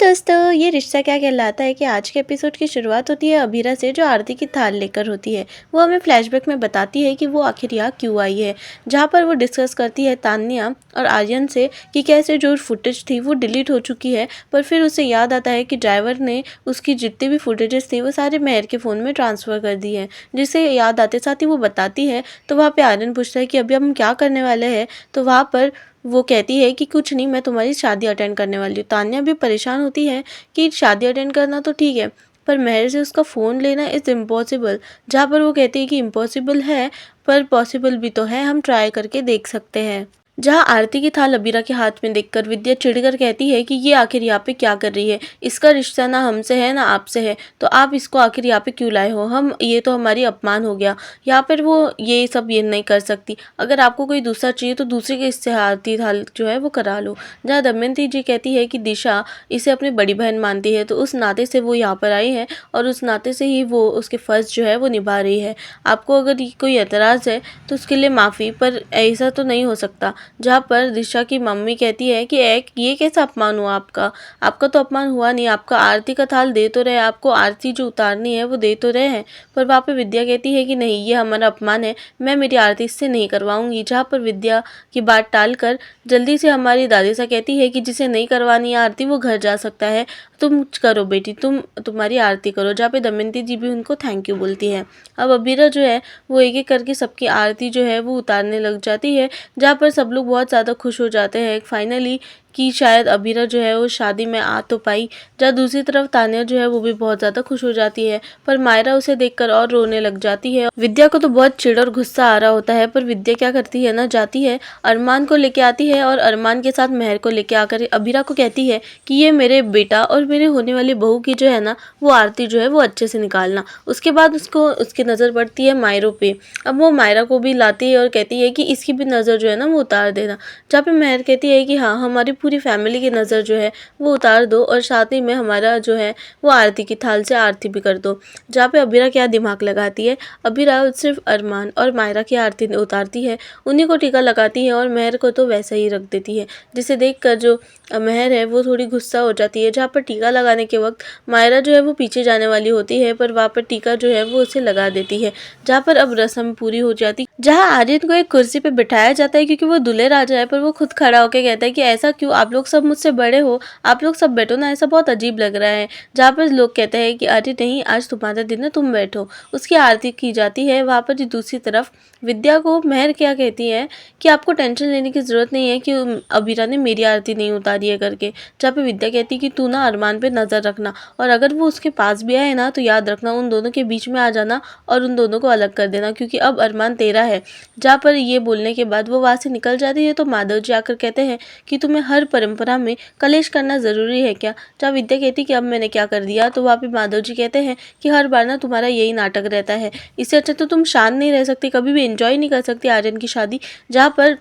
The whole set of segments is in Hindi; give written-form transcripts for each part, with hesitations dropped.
दोस्तों, ये रिश्ता क्या कहलाता है कि आज के एपिसोड की शुरुआत होती है अबीरा से, जो आरती की थाल लेकर होती है। वो हमें फ्लैशबैक में बताती है कि वो आखिर यहाँ क्यों आई है, जहाँ पर वो डिस्कस करती है तान्या और आर्यन से कि कैसे जो फुटेज थी वो डिलीट हो चुकी है। पर फिर उसे याद आता है कि ड्राइवर ने उसकी जितनी भी फुटेजेस थी वो सारे मेहर के फ़ोन में ट्रांसफ़र कर दी है। जिसे याद आते साथ ही वो बताती है, तो वहाँ पे आर्यन पूछता है कि अभी हम क्या करने वाले हैं। तो वहाँ पर वो कहती है कि कुछ नहीं, मैं तुम्हारी शादी अटेंड करने वाली हूँ। तान्या भी परेशान होती है कि शादी अटेंड करना तो ठीक है, पर मेहर से उसका फ़ोन लेना इज़ इम्पॉसिबल। जहाँ पर वो कहती है कि इम्पॉसिबल है पर पॉसिबल भी तो है, हम ट्राई करके देख सकते हैं। जहाँ आरती की थाल अबीरा के हाथ में देखकर विद्या चिढ़कर कहती है कि ये आखिर यहाँ पे क्या कर रही है, इसका रिश्ता ना हमसे है ना आपसे है, तो आप इसको आखिर यहाँ पे क्यों लाए हो, हम ये तो हमारी अपमान हो गया। यहाँ पर वो ये सब ये नहीं कर सकती, अगर आपको कोई दूसरा चाहिए तो दूसरे के इससे आरती थाल जो है वो करा लो। जहाँ दमयंती जी कहती है कि दिशा इसे अपनी बड़ी बहन मानती है, तो उस नाते से वो यहाँ पर आई है और उस नाते से ही वो उसके फ़र्ज़ जो है वो निभा रही है। आपको अगर कोई एतराज़ है तो उसके लिए माफ़ी, पर ऐसा तो नहीं हो सकता। जहाँ पर दिशा की मम्मी कहती है कि एक ये कैसा अपमान हुआ आपका, आपका तो अपमान हुआ नहीं, आपका आरती का थाल दे तो रहे, आपको आरती जो उतारनी है वो दे तो रहे हैं। पर वहाँ पे विद्या कहती है कि नहीं, ये हमारा अपमान है, मैं मेरी आरती इससे नहीं करवाऊंगी। जहाँ पर विद्या की बात टालकर जल्दी से हमारी दादी सा कहती है कि जिसे नहीं करवानी है आरती वो घर जा सकता है, तुम करो बेटी, तुम्हारी आरती करो। जहाँ पे दमयंती जी भी उनको थैंक यू बोलती है। अब अबीरा जो है वो एक एक करके सबकी आरती जो है वो उतारने लग जाती है, जहाँ पर सब लोग बहुत ज़्यादा खुश हो जाते हैं फाइनली कि शायद अबीरा जो है वो शादी में आ तो पाई। जहाँ दूसरी तरफ तान्या जो है वो भी बहुत ज़्यादा खुश हो जाती है, पर मायरा उसे देखकर और रोने लग जाती है। विद्या को तो बहुत चिढ़ और गुस्सा आ रहा होता है, पर विद्या क्या करती है ना, जाती है अरमान को लेके आती है और अरमान के साथ मेहर को लेके आकर अबीरा को कहती है कि ये मेरे बेटा और मेरे होने वाली बहू की जो है ना वो आरती जो है वो अच्छे से निकालना। उसके बाद उसकी नज़र पड़ती है मायरों पे। अब वो मायरा को भी लाती है और कहती है कि इसकी भी नज़र जो है ना वो उतार देना। जहाँ पे मेहर कहती है कि हाँ, हमारी पूरी फैमिली की नज़र जो है वो उतार दो और साथ ही में हमारा जो है वो आरती की थाल से आरती भी कर दो। जहाँ पे अबीरा क्या दिमाग लगाती है, अबीरा सिर्फ अरमान और मायरा की आरती उतारती है, उन्हीं को टीका लगाती है और मेहर को तो वैसा ही रख देती है। जिसे देखकर जो मेहर है वो थोड़ी गुस्सा हो जाती है। जहाँ पर टीका लगाने के वक्त मायरा जो है वो पीछे जाने वाली होती है, पर वहाँ पर टीका जो है वो उसे लगा देती है। जहाँ पर अब रस्म पूरी हो जाती, जहाँ आर्यन को एक कुर्सी पे बिठाया जाता है क्योंकि वो दूल्हे राजा है, पर वो खुद खड़ा होकर कहता है कि ऐसा क्यों, आप लोग सब मुझसे बड़े हो, आप लोग सब बैठो ना, ऐसा बहुत अजीब लग रहा है। जहाँ पर लोग कहते हैं कि अरे नहीं, आज तुम्हारा दिन है, तुम बैठो। उसकी आरती की जाती है। वहाँ पर दूसरी तरफ विद्या को मेहर क्या कहती है कि आपको टेंशन लेने की ज़रूरत नहीं है कि अबीरा ने मेरी आरती नहीं उतारी है करके। जहाँ पे विद्या कहती है कि तू ना अरमान पे नज़र रखना, और अगर वो उसके पास भी आए ना तो याद रखना उन दोनों के बीच में आ जाना और उन दोनों को अलग कर देना, क्योंकि अब अरमान तेरा है। जहाँ पर ये बोलने के बाद वो वहाँ से निकल जाती है, तो माधव जी आकर कहते हैं कि तुम्हें हर परंपरा में कलेश करना ज़रूरी है क्या। जहाँ विद्या कहती कि अब मैंने क्या कर दिया, तो वहाँ पे माधव जी कहते हैं कि हर बार ना तुम्हारा यही नाटक रहता है, इससे अच्छा तो तुम शांत नहीं रह सकती, कभी भी एंजॉय नहीं कर सकती आर्यन की शादी। जहाँ पर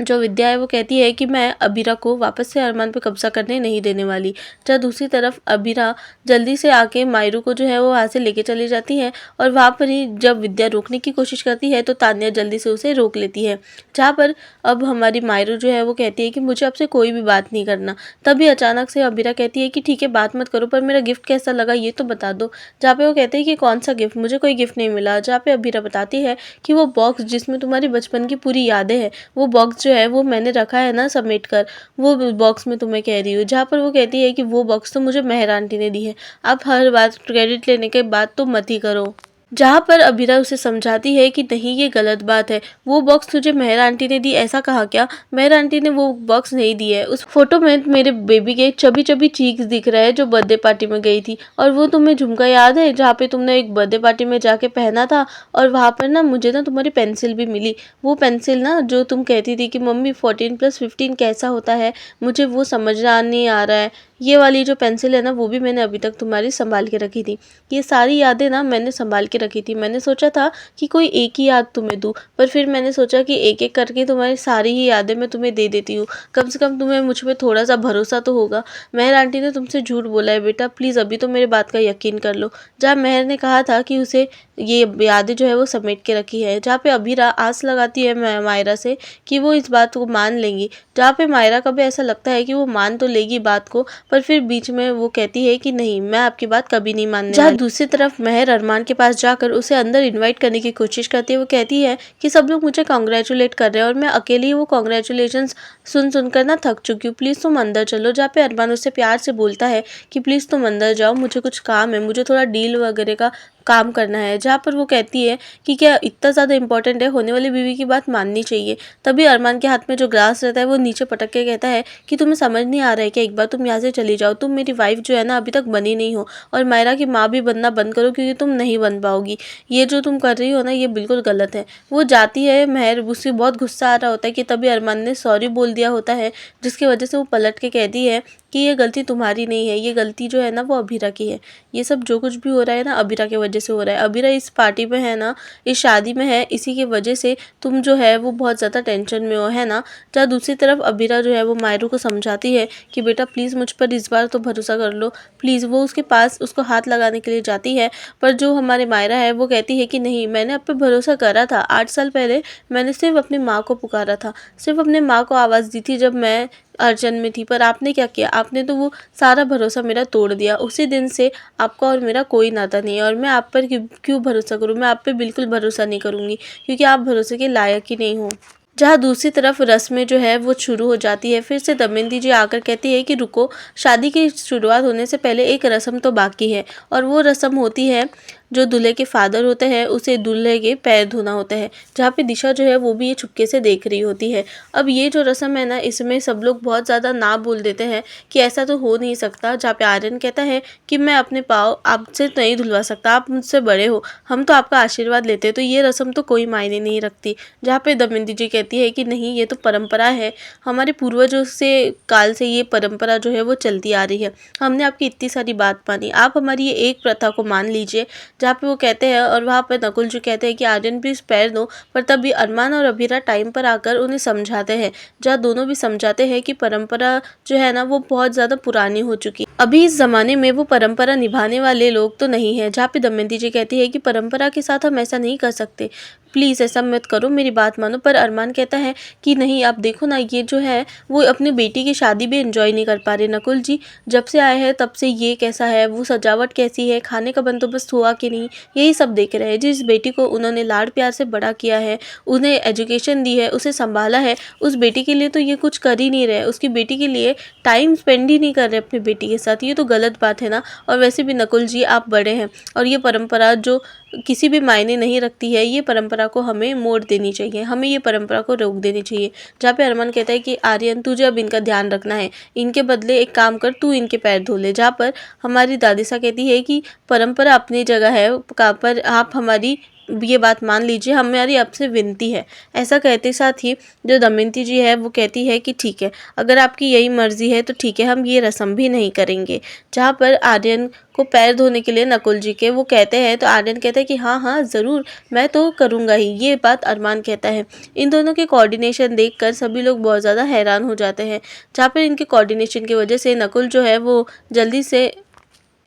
जो विद्या है वो कहती है कि मैं अबीरा को वापस से अरमान पे कब्जा करने नहीं देने वाली। जहाँ दूसरी तरफ अबीरा जल्दी से आके मायरू को जो है वो वहाँ से लेके चली जाती है, और वहाँ पर ही जब विद्या रोकने की कोशिश करती है तो तान्या जल्दी से उसे रोक लेती है। जहाँ पर अब हमारी मायरू जो है वो कहती है कि मुझे आपसे कोई भी बात नहीं करना। तभी अचानक से अबीरा कहती है कि ठीक है, बात मत करो, पर मेरा गिफ्ट कैसा लगा ये तो बता दो। जहाँ पे वो कहते हैं कि कौन सा गिफ्ट, मुझे कोई गिफ्ट नहीं मिला। जहाँ पे अबीरा बताती है कि वो बॉक्स जिसमें तुम्हारी बचपन की पूरी यादें हैं, वो बॉक्स जो है वो मैंने रखा है ना समेट कर, वो बॉक्स में तुम्हें कह रही हूँ। जहाँ पर वो कहती है कि वो बॉक्स तो मुझे मेहर आंटी ने दी है, आप हर बात क्रेडिट लेने के बाद तो मत ही करो। जहाँ पर अबीरा उसे समझाती है कि नहीं, ये गलत बात है, वो बॉक्स तुझे मेहर आंटी ने दी, ऐसा कहा क्या, मेहर आंटी ने वो बॉक्स नहीं दी है। उस फोटो में मेरे बेबी के चबी चबी चीक्स दिख रहे हैं जो बर्थडे पार्टी में गई थी, और वो तुम्हें झुमका याद है जहाँ पे तुमने एक बर्थडे पार्टी में जाके पहना था, और वहाँ पर ना मुझे ना तुम्हारी पेंसिल भी मिली, वो पेंसिल ना जो तुम कहती थी कि मम्मी 14+15 कैसा होता है, मुझे वो समझना नहीं आ रहा है, ये वाली जो पेंसिल है ना वो भी मैंने अभी तक तुम्हारी संभाल के रखी थी। ये सारी यादें ना मैंने संभाल के रखी थी। मैंने सोचा था कि कोई एक ही याद तुम्हें दूँ, पर फिर मैंने सोचा कि एक-एक करके तुम्हारी सारी ही यादें मैं तुम्हें दे देती हूँ। कम से कम तुम्हें मुझ पे थोड़ा-सा भरोसा तो होगा। मेहर आंटी ने तुमसे झूठ बोला है बेटा, प्लीज़ अभी तो मेरी बात का यकीन कर लो। जहाँ मेहर ने कहा था कि उसे ये यादें जो है वो समेट के रखी है, जहाँ पे अबीरा आस लगाती है मायरा से कि वो इस बात को मान लेंगी, जहाँ पे मायरा का भी ऐसा लगता है कि वो मान तो लेगी बात को, पर फिर बीच में वो कहती है कि नहीं, मैं आपकी बात कभी नहीं मानने जहाँ वाली। दूसरी तरफ मेहर अरमान के पास जाकर उसे अंदर इनवाइट करने की कोशिश करती है। वो कहती है कि सब लोग मुझे कॉन्ग्रेचुलेट कर रहे हैं और मैं अकेली वो कॉन्ग्रेचुलेशंस सुन कर ना थक चुकी हूँ, प्लीज़ तुम अंदर चलो। जहाँ पे अरमान उससे प्यार से बोलता है कि प्लीज़ तुम अंदर जाओ, मुझे कुछ काम है, मुझे थोड़ा डील वगैरह का काम करना है। जहाँ पर वो कहती है कि क्या इतना ज़्यादा इंपॉर्टेंट है, होने वाली बीवी की बात माननी चाहिए। तभी अरमान के हाथ में जो ग्लास रहता है वो नीचे पटक के कहता है कि तुम्हें समझ नहीं आ रहा है कि एक बार तुम यहाँ से चली जाओ, तुम मेरी वाइफ जो है ना अभी तक बनी नहीं हो, और मायरा की माँ भी बनना बंद करो क्योंकि तुम नहीं बन पाओगी। ये जो तुम कर रही हो ना ये बिल्कुल गलत है। वो जाती है, मेहर उससे बहुत गुस्सा आ रहा होता है कि तभी अरमान ने सॉरी बोल दिया होता है, जिसकी वजह से वो पलट के कहती है कि ये गलती तुम्हारी नहीं है, ये गलती जो है ना वो अबीरा की है। ये सब जो कुछ भी हो रहा है ना अबीरा की वजह से हो रहा है। अबीरा इस पार्टी में है ना, इस शादी में है, इसी की वजह से तुम जो है वो बहुत ज़्यादा टेंशन में हो, है ना। जहाँ दूसरी तरफ अबीरा जो है वो मायरू को समझाती है कि बेटा प्लीज़ मुझ पर इस बार तो भरोसा कर लो, प्लीज़। वो उसके पास उसको हाथ लगाने के लिए जाती है, पर जो हमारे मायरा है वो कहती है कि नहीं, मैंने आप पे भरोसा करा था। 8 साल पहले मैंने सिर्फ अपनी माँ को पुकारा था, सिर्फ अपने माँ को आवाज़ दी थी जब मैं अर्जन में थी, पर आपने क्या किया, आपने तो वो सारा भरोसा मेरा तोड़ दिया। उसी दिन से आपका और मेरा कोई नाता नहीं है, और मैं आप पर क्यों भरोसा करूँ। मैं आप पे बिल्कुल भरोसा नहीं करूँगी क्योंकि आप भरोसे के लायक ही नहीं हो। जहाँ दूसरी तरफ रस्में जो है वो शुरू हो जाती है। फिर से दमयंती जी आकर कहती है कि रुको, शादी की शुरुआत होने से पहले एक रस्म तो बाकी है, और वो रस्म होती है जो दूल्हे के फादर होते हैं उसे दूल्हे के पैर धोना होता है, जहाँ पे दिशा जो है वो भी ये चुपके से देख रही होती है। अब ये जो रस्म है ना, इसमें सब लोग बहुत ज़्यादा ना बोल देते हैं कि ऐसा तो हो नहीं सकता। जहाँ पे आर्यन कहता है कि मैं अपने पाँव आपसे नहीं धुलवा सकता, आप मुझसे बड़े हो, हम तो आपका आशीर्वाद लेते हैं, तो ये रस्म तो कोई मायने नहीं रखती। जहाँ पे दमयंती जी कहती है कि नहीं, ये तो परंपरा है, हमारे पूर्वजों से काल से ये परंपरा जो है वो चलती आ रही है, हमने आपकी इतनी सारी बात मानी, आप हमारी ये एक प्रथा को मान लीजिए। जहाँ पे वो कहते हैं, और वहाँ पर नकुल जी कहते हैं कि आर्यन प्लीज पैर दो, पर तभी अरमान और अभीरा टाइम पर आकर उन्हें समझाते हैं, जहाँ दोनों भी समझाते हैं कि परंपरा जो है ना वो बहुत ज़्यादा पुरानी हो चुकी है, अभी इस ज़माने में वो परंपरा निभाने वाले लोग तो नहीं है। जहाँ पे दमयंती जी कहती है कि परंपरा के साथ हम ऐसा नहीं कर सकते, प्लीज़ ऐसा मत करो, मेरी बात मानो। पर अरमान कहता है कि नहीं, आप देखो ना, ये जो है वो अपनी बेटी की शादी भी एंजॉय नहीं कर पा रहे। नकुल जी जब से आए हैं तब से ये कैसा है, वो सजावट कैसी है, खाने का बंदोबस्त हुआ कि नहीं, यही सब देख रहे हैं। जिस बेटी को उन्होंने लाड प्यार से बड़ा किया है, उन्हें एजुकेशन दी है, उसे संभाला है, उस बेटी के लिए तो ये कुछ कर ही नहीं रहे, उसकी बेटी के लिए टाइम स्पेंड ही नहीं कर रहे अपनी बेटी के साथ। ये तो गलत बात है ना। और वैसे भी नकुल जी आप बड़े हैं, और ये परंपरा जो किसी भी मायने नहीं रखती है, ये परंपरा को हमें मोड़ देनी चाहिए, हमें ये परंपरा को रोक देनी चाहिए। जहाँ पे अरमान कहता है कि आर्यन तुझे अब इनका ध्यान रखना है, इनके बदले एक काम कर, तू इनके पैर धो ले। जहाँ पर हमारी दादी सा कहती है कि परंपरा अपनी जगह है, पर आप हमारी ये बात मान लीजिए, हमारी आपसे विनती है। ऐसा कहते साथ ही जो दमयंती जी है वो कहती है कि ठीक है, अगर आपकी यही मर्जी है तो ठीक है, हम ये रस्म भी नहीं करेंगे। जहाँ पर आर्यन को पैर धोने के लिए नकुल जी के वो कहते हैं, तो आर्यन कहता है कि हाँ हाँ ज़रूर, मैं तो करूँगा ही। ये बात अरमान कहता है। इन दोनों के कोऑर्डिनेशन देखकर सभी लोग बहुत ज़्यादा हैरान हो जाते हैं। जहाँ पर इनके कोऑर्डिनेशन की वजह से नकुल जो है वो जल्दी से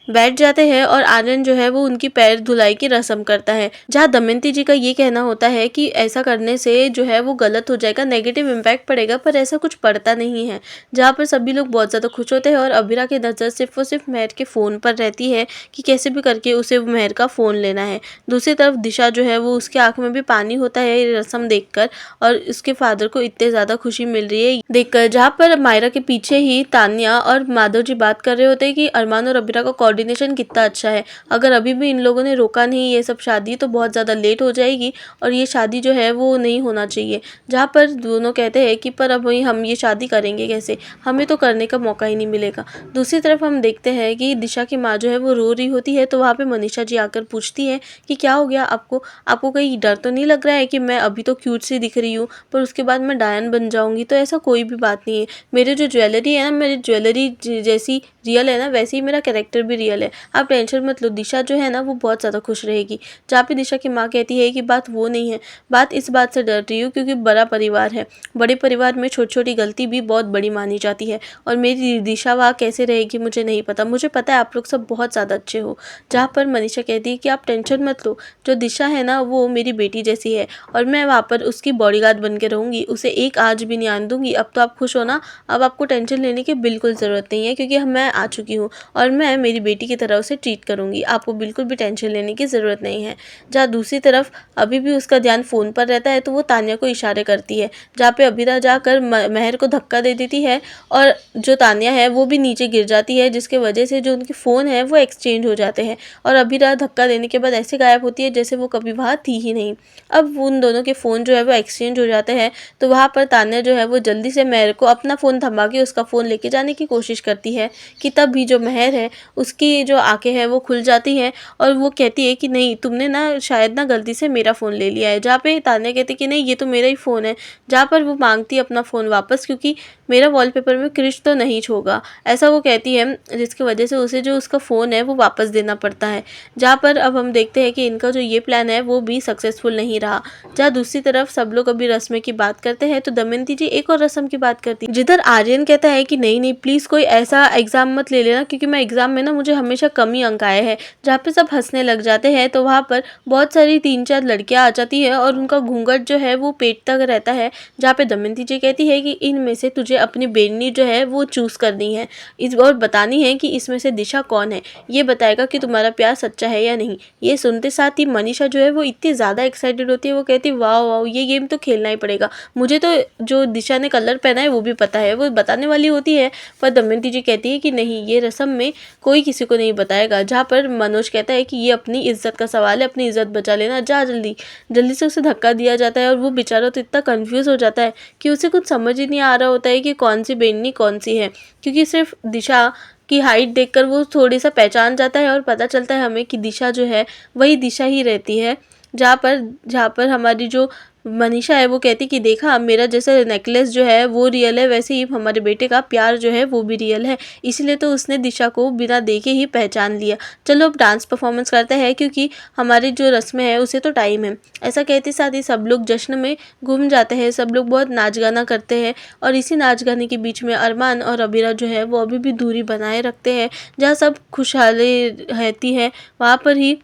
बैठ जाते हैं, और आर्यन जो है वो उनकी पैर धुलाई की रस्म करता है। जहाँ दमयंती जी का ये कहना होता है कि ऐसा करने से जो है वो गलत हो जाएगा, नेगेटिव इम्पैक्ट पड़ेगा, पर ऐसा कुछ पड़ता नहीं है। जहाँ पर सभी लोग बहुत ज़्यादा खुश होते हैं, और अबीरा की नज़र सिर्फ और सिर्फ मेहर के फ़ोन पर रहती है कि कैसे भी करके उसे मेहर का फ़ोन लेना है। दूसरी तरफ दिशा जो है वो उसकी आँख में भी पानी होता है ये रस्म देखकर, और उसके फादर को इतने ज़्यादा खुशी मिल रही है देखकर। जहाँ पर मायरा के पीछे ही तान्या और माधव जी बात कर रहे होते हैं कि अरमान और अबीरा का कोऑर्डिनेशन कितना अच्छा है, अगर अभी भी इन लोगों ने रोका नहीं ये सब शादी तो बहुत ज़्यादा लेट हो जाएगी, और ये शादी जो है वो नहीं होना चाहिए। जहाँ पर दोनों कहते हैं कि पर अब वही हम ये शादी करेंगे कैसे, हमें तो करने का मौका ही नहीं मिलेगा। दूसरी तरफ हम देखते हैं कि दिशा की माँ जो है वो रो रही होती है, तो वहाँ पे मनीषा जी आकर पूछती है कि क्या हो गया आपको, आपको कहीं डर तो नहीं लग रहा है कि मैं अभी तो क्यूट सी दिख रही हूँ पर उसके बाद मैं डायन बन जाऊँगी। तो ऐसा कोई भी बात नहीं है, मेरे जो ज्वेलरी है ना, मेरी ज्वेलरी जैसी रियल है ना वैसे ही मेरा कैरेक्टर भी रियल है, आप टेंशन मत लो, दिशा जो है ना वो बहुत ज़्यादा खुश रहेगी। जहाँ पे दिशा की माँ कहती है कि बात वो नहीं है, बात इस बात से डर रही हूँ क्योंकि बड़ा परिवार है, बड़े परिवार में छोटी छोटी गलती भी बहुत बड़ी मानी जाती है और मेरी दिशा वहाँ कैसे रहेगी मुझे नहीं पता, मुझे पता है आप लोग सब बहुत ज़्यादा अच्छे हो। जहाँ पर मनीषा कहती है कि आप टेंशन मत लो, जो दिशा है ना वो मेरी बेटी जैसी है और मैं वहाँ पर उसकी बॉडीगार्ड बन के रहूँगी, उसे एक आँच भी नहीं आने दूँगी। अब तो आप खुश हो ना, अब आपको टेंशन लेने की बिल्कुल ज़रूरत नहीं है क्योंकि मैं आ चुकी हूँ और मैं मेरी बेटी की तरह उसे ट्रीट करूँगी, आपको बिल्कुल भी टेंशन लेने की ज़रूरत नहीं है। जहाँ दूसरी तरफ अभी भी उसका ध्यान फ़ोन पर रहता है तो वो तान्या को इशारे करती है, जहाँ पे अबीरा जाकर महर को धक्का दे देती है और जो तान्या है वो भी नीचे गिर जाती है, जिसके वजह से जो उनके फ़ोन है वो एक्सचेंज हो जाते हैं और अबीरा धक्का देने के बाद ऐसे गायब होती है जैसे वो कभी वहाँ थी ही नहीं। अब उन दोनों के फ़ोन जो है वो एक्सचेंज हो जाते हैं तो वहाँ पर तान्या जो है वो जल्दी से महर को अपना फ़ोन थमा के उसका फ़ोन लेके जाने की कोशिश करती है कि तब भी जो महर है उसकी जो आँखें हैं वो खुल जाती हैं और वो कहती है कि नहीं तुमने ना शायद ना गलती से मेरा फ़ोन ले लिया है। जहाँ पे तान्या कहती है कि नहीं ये तो मेरा ही फ़ोन है, जहाँ पर वो मांगती है अपना फ़ोन वापस क्योंकि मेरा वॉलपेपर में क्रिश तो नहीं होगा, ऐसा वो कहती है, जिसकी वजह से उसे जो उसका फ़ोन है वो वापस देना पड़ता है। जहाँ पर अब हम देखते हैं कि इनका जो ये प्लान है वो भी सक्सेसफुल नहीं रहा। जहाँ दूसरी तरफ सब लोग अभी रस्म की बात करते हैं तो दमयंती जी एक और रस्म की बात करती है, जिधर आर्यन कहता है कि नहीं नहीं प्लीज़ कोई ऐसा एग्ज़ाम मत ले लेना क्योंकि मैं एग्ज़ाम में ना मुझे हमेशा कम ही अंक आए हैं। जहाँ पे सब हंसने लग जाते हैं तो वहाँ पर बहुत सारी 3-4 लड़कियाँ आ जाती है और उनका घूंघट जो है वो पेट तक रहता है। जहाँ पे दमयंती जी कहती है कि इनमें से तुझे अपनी बेननी जो है वो चूज़ करनी है इस और बतानी है कि इसमें से दिशा कौन है, ये बताएगा कि तुम्हारा प्यार सच्चा है या नहीं। ये सुनते साथ ही मनीषा जो है वो इतनी ज़्यादा एक्साइटेड होती है, वो कहती है वाह वाह ये गेम तो खेलना ही पड़ेगा, मुझे तो जो दिशा ने कलर पहना है वो भी पता है, वो बताने वाली होती है पर दमयंती जी कहती है कि नहीं ये रस्म में कोई किसी को नहीं बताएगा। जहाँ पर मनोज कहता है कि ये अपनी इज्जत का सवाल है, अपनी इज्जत बचा लेना, जा जल्दी। जल्दी से उसे धक्का दिया जाता है और वो बेचारा तो इतना कंफ्यूज हो जाता है कि उसे कुछ समझ ही नहीं आ रहा होता है कि कौन सी बेननी कौन सी है, क्योंकि सिर्फ दिशा की हाइट देखकर वो थोड़ी सा पहचान जाता है और पता चलता है हमें कि दिशा जो है वही दिशा ही रहती है। जहाँ पर हमारी जो मनीषा है वो कहती कि देखा मेरा जैसे नेकलेस जो है वो रियल है, वैसे ही हमारे बेटे का प्यार जो है वो भी रियल है, इसलिए तो उसने दिशा को बिना देखे ही पहचान लिया। चलो अब डांस परफॉर्मेंस करते हैं क्योंकि हमारी जो रस्में हैं उसे तो टाइम है। ऐसा कहते साथ ही सब लोग जश्न में घूम जाते हैं, सब लोग बहुत नाच गाना करते हैं और इसी नाच गाने के बीच में अरमान और अबीरा जो है वो अभी भी दूरी बनाए रखते हैं। जहाँ सब खुशहाली रहती है वहाँ पर ही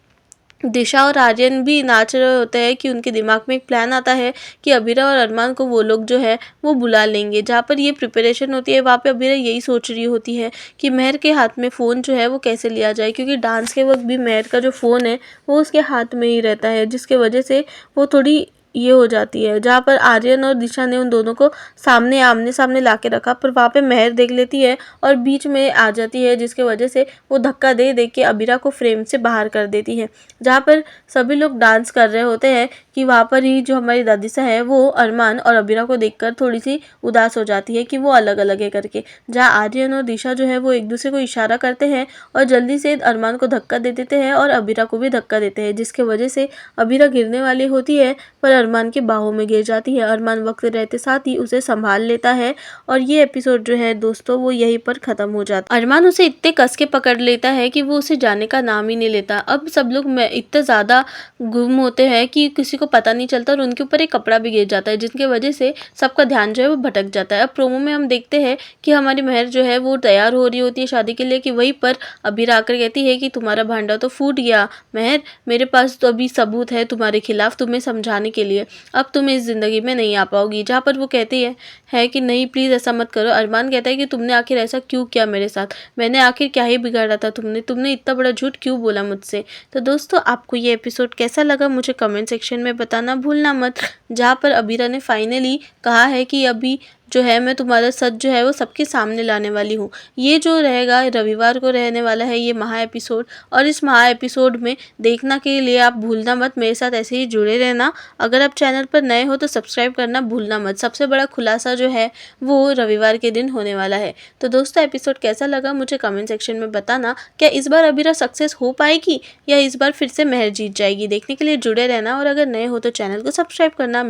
दिशा और आर्यन भी नाच रहे होते हैं कि उनके दिमाग में एक प्लान आता है कि अबीरा और अरमान को वो लोग जो है वो बुला लेंगे। जहाँ पर ये प्रिपरेशन होती है वहाँ पे अबीरा यही सोच रही होती है कि महर के हाथ में फ़ोन जो है वो कैसे लिया जाए, क्योंकि डांस के वक्त भी महर का जो फ़ोन है वो उसके हाथ में ही रहता है, जिसके वजह से वो थोड़ी ये हो जाती है। जहाँ पर आर्यन और दिशा ने उन दोनों को आमने सामने ला के रखा पर वहाँ पे महर देख लेती है और बीच में आ जाती है, जिसके वजह से वो धक्का दे दे के अबीरा को फ्रेम से बाहर कर देती है। जहाँ पर सभी लोग डांस कर रहे होते हैं कि वहाँ पर ही जो हमारी दादीसा है वो अरमान और अबीरा को देखकर थोड़ी सी उदास हो जाती है कि वो अलग अलग है करके। जहाँ आर्यन और दिशा जो है वो एक दूसरे को इशारा करते हैं और जल्दी से अरमान को धक्का दे देते हैं और अबीरा को भी धक्का देते हैं, जिसके वजह से अबीरा गिरने वाली होती है पर अरमान के बाहों में गिर जाती है। अरमान वक्त रहते साथ ही उसे संभाल लेता है और ये एपिसोड जो है दोस्तों वो यहीं पर खत्म हो जाता है। अरमान उसे इतने कस के पकड़ लेता है कि वो उसे जाने का नाम ही नहीं लेता। अब सब लोग इतने ज़्यादा गुम होते हैं कि किसी को पता नहीं चलता और उनके ऊपर एक कपड़ा भी गिर जाता है, जिसकी वजह से सबका ध्यान जो है वो भटक जाता है। अब प्रोमो में हम देखते हैं कि हमारी महर जो है वो तैयार हो रही होती है शादी के लिए कि वहीं पर अबीरा आकर कहती है कि तुम्हारा भांडा तो फूट गया महर, मेरे पास तो अभी सबूत है तुम्हारे खिलाफ तुम्हें समझाने के लिए, अब तुम इस ज़िंदगी में नहीं आ पाओगी। जहाँ पर वो कहती है कि नहीं प्लीज़ ऐसा मत करो। अरमान कहता है कि तुमने आखिर ऐसा क्यों किया मेरे साथ, मैंने आखिर क्या ही बिगाड़ा था, तुमने इतना बड़ा झूठ क्यों बोला मुझसे। तो दोस्तों आपको ये एपिसोड कैसा लगा मुझे कमेंट सेक्शन में बताना भूलना मत। जहाँ पर अबीरा ने फाइनली कहा है कि अभी जो है मैं तुम्हारा सच जो है वो सबके सामने लाने वाली हूँ। ये जो रहेगा रविवार को रहने वाला है ये महा एपिसोड, और इस महा एपिसोड में देखना के लिए आप भूलना मत, मेरे साथ ऐसे ही जुड़े रहना। अगर आप चैनल पर नए हो तो सब्सक्राइब करना भूलना मत। सबसे बड़ा खुलासा जो है वो रविवार के दिन होने वाला है। तो दोस्तों एपिसोड कैसा लगा मुझे कमेंट सेक्शन में बताना। क्या इस बार अबीरा सक्सेस हो पाएगी या इस बार फिर से महर जीत जाएगी? देखने के लिए जुड़े रहना और अगर नए हो तो चैनल को सब्सक्राइब करना।